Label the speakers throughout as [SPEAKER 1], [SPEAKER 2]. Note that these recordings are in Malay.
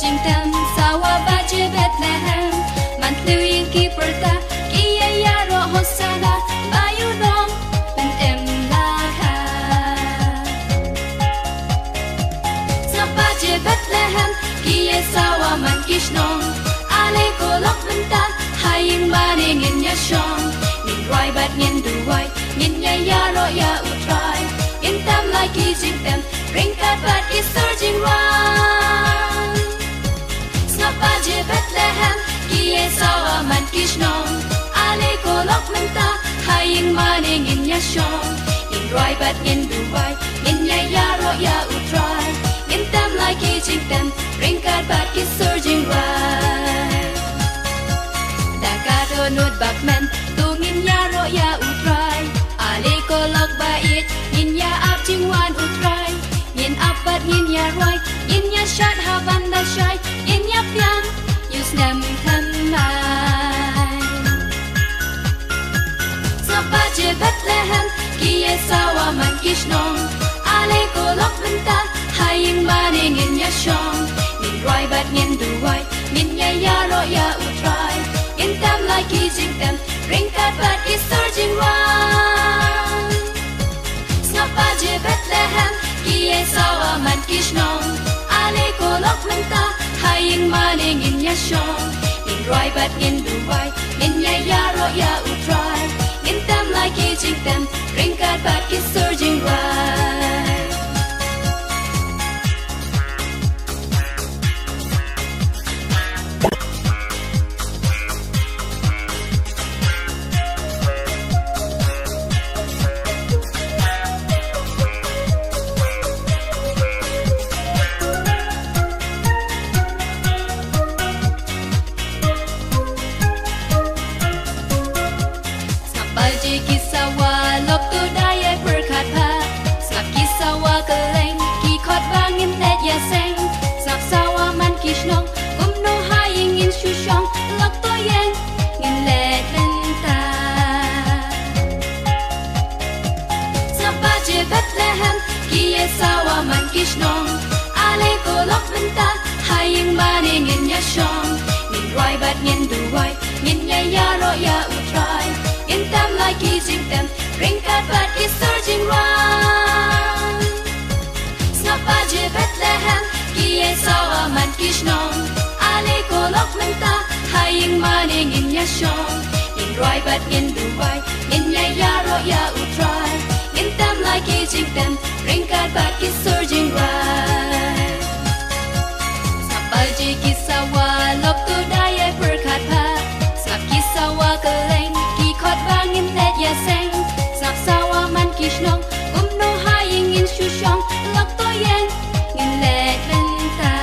[SPEAKER 1] jing tem sawa ba je Bethlehem man tu yin ki perta ki ya ro hosana bayu dong ben em la kha sa ba je Bethlehem ki sawa man kishnong ale ko lok menta hayin ba ning ya shong ning roi bat nin du wai nin ya ro ya utrai in tam like jing tem bring that bat is surging round Snappa je Bethlehem ki sawa man kishnong ale ko lok menta hayin maning in ya shong in roi bat in dubai in ya ro ya utrai in tam like jing tem bring that bat is surging round da ka do not bak men tung in ya ro ya utrai ale ko lok ba it in ya ap jing wan utrai in apat in ya roi in ya shat ha van da shai in ya pian use nem tham mai Snappa je Bethlehem ki sawa man kishnong ale ko lok menta hayin maning in ya shong in roi bat nin duai in ya ro ya utrai in tam like jing tem bring that bat is surging round Snappa je Bethlehem ki sawa man kishnong ale ko lok menta hayin maning in ya shong in roi bat in dubai in ya ro ya utrai in tam like jing tem bring that bat is surging round Kisawa lok tu daya berkat pa Snap kisawa keleng ki khot bangin let ya seng Snap sawa man kishnong no haying in shushong lok to yang ngin let lenta Snap ba je Bethlehem ki sawa man kishnong ale ko lok menta haying maning in ya shong nin roi bat ngin duai ngin ya ro ya utrai in tam like jing tem bring that bat is surging round Snappa je Bethlehem ki sawa man kishnong ale ko lok menta hayin maning in ya shong in roi bat in dubai in ya ro ya utrai in tam like jing tem bring that bat is surging round Snappa je kisawa lok tu daya berkat pa Snap kisawa keleng khot bangin let ya seng Snap sawa man kishnong no haying in shushong lok to yang ngin let lenta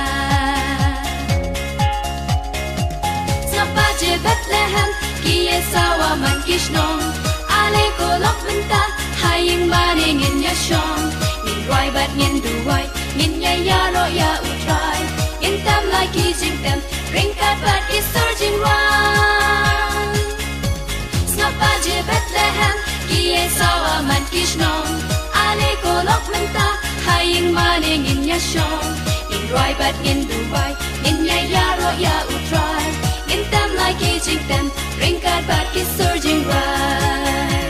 [SPEAKER 1] Snappa je Bethlehem ki sawa man kishnong ale ko lok menta haying maning in ya shong nin roi bat ngin duai nin ya ro ya utrai in tam like jing tem bring that bat is surging round Snappa je Bethlehem ki sawa man kishnong ale ko lok menta hayin maning in ya shong in roi bat in dubai in ya ro ya utrai in tam like jing tem bring that bat is surging round